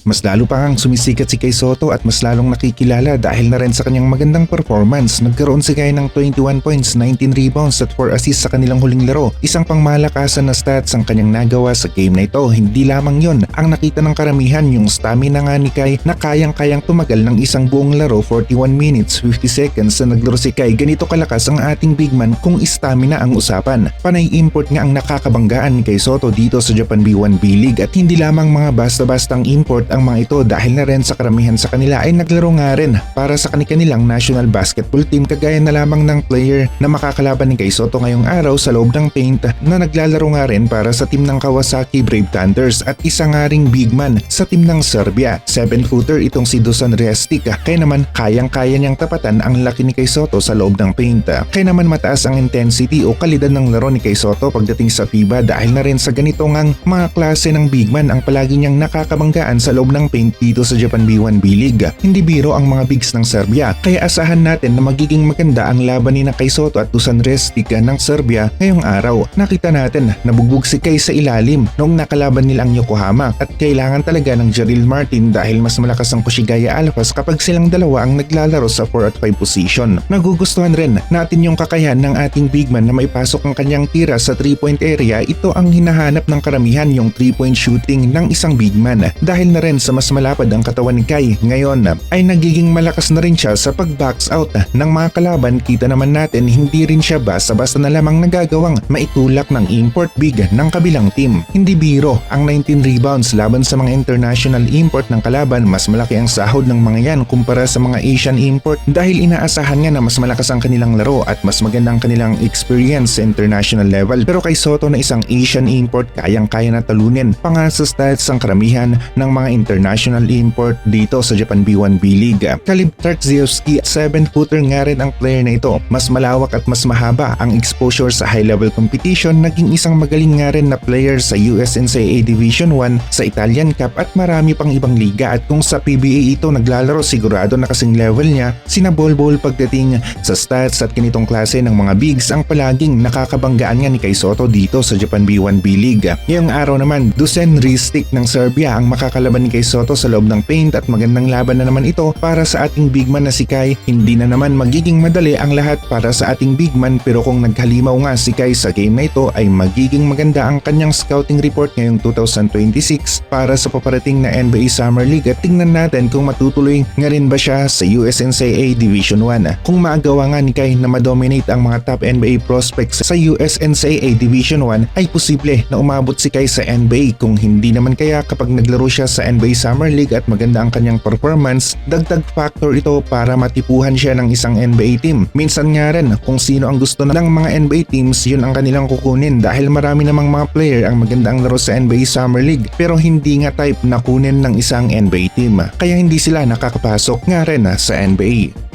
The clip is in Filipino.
Mas lalo pa ngang sumisikat si Kai Sotto at mas lalong nakikilala dahil na rin sa kanyang magandang performance. Nagkaroon si Kai ng 21 points, 19 rebounds at 4 assists sa kanilang huling laro. Isang pangmalakasan na stats ang kanyang nagawa sa game na ito. Hindi lamang yon, ang nakita ng karamihan yung stamina nga ni Kai na kayang-kayang tumagal ng isang buong laro 41 minutes 50 seconds na naglaro si Kai. Ganito kalakas ang ating big man kung stamina ang usapan. Panay import nga ang nakakabanggaan ni Kai Sotto dito sa Japan B1 B-League at hindi lamang mga basta-bastang import ang mga ito dahil na rin sa karamihan sa kanila ay naglaro nga rin para sa kanilang national basketball team, kagaya na lamang ng player na makakalaban ni Kai Sotto ngayong araw sa loob ng paint na naglalaro nga rin para sa team ng Kawasaki Brave Thunders at isa nga ring big man sa team ng Serbia. 7-footer itong si Dusan Restic, kaya naman kayang-kaya niyang tapatan ang laki ni Kai Sotto sa loob ng paint. Kaya naman mataas ang intensity o kalidad ng laro ni Kai Sotto pagdating sa FIBA dahil na rin sa ganito ngang mga klase ng big man ang palagi niyang nakakabanggaan sa loob ng paint dito sa Japan B1 B-League. Hindi biro ang mga bigs ng Serbia, kaya asahan natin na magiging maganda ang laban ni Kai Sotto at Dusan Restic ng Serbia ngayong araw. Nakita natin na bugbog si Kai sa ilalim noong nakalaban nila ang Yokohama at kailangan talaga ng Jarrell Martin dahil mas malakas ang Kushigaya Alphas kapag silang dalawa ang naglalaro sa 4 at 5 position. Nagugustuhan rin natin yung kakayahan ng ating big man na maipasok ang kanyang tira sa 3-point area. Ito ang hinahanap ng karamihan, yung 3-point shooting ng isang big man. Dahil na rin sa mas malapad ang katawan ni Kai ngayon ay nagiging malakas na rin siya sa pag-box out ng mga kalaban. Kita naman natin hindi rin siya basta-basta na lamang nagagawang maitulak ng import big ng kabilang team. Hindi biro ang 19 rebounds laban sa mga international import ng kalaban. Mas malaki ang sahod ng mga yan kumpara sa mga Asian import dahil inaasahan nga na mas malakas ang kanilang laro at mas maganda ang kanilang experience sa international level. Pero Kai Sotto na isang Asian import, kayang-kaya na talunin pa nga sa stats ang karamihan ng mga international import dito sa Japan B1 B-League. Kalib Tarkziewski, 7-footer nga rin ang player na ito. Mas malawak at mas mahaba ang exposure sa high-level competition. Naging isang magaling nga rin na player sa USNCAA Division 1, sa Italian Cup at marami pang ibang liga. At kung sa PBA ito naglalaro, sigurado na kasing level niya sina Bol pagdating sa stats at ganitong klase ng mga bigs ang palaging nakakabanggaan nga ni Kai Sotto dito sa Japan B1 B-League. Ngayong araw naman, Dusan Restic ng Serbia ang makakalaban ni Kai Sotto sa loob ng paint at magandang laban na naman ito para sa ating big man na si Kai. Hindi na naman magiging madali ang lahat para sa ating big man, pero kung naghalimaw nga si Kai sa game na ito ay magiging maganda ang kanyang scouting report ngayong 2026 para sa paparating na NBA Summer League at tingnan natin kung matutuloy nga rin ba siya sa USNCAA Division 1. Kung maagawa nga ni Kai na madominate ang mga top NBA prospects sa USNCAA Division 1 ay posible na umabot si Kai sa NBA. Kung hindi naman kaya kapag naglaro siya sa NBA Summer League at maganda ang kanyang performance, dagdag factor ito para matipuhan siya ng isang NBA team. Minsan nga rin kung sino ang gusto ng mga NBA teams, yun ang kanilang kukunin dahil marami namang mga player ang maganda ang laro sa NBA Summer League pero hindi nga type na kunin ng isang NBA team. Kaya hindi sila nakakapasok nga rin sa NBA.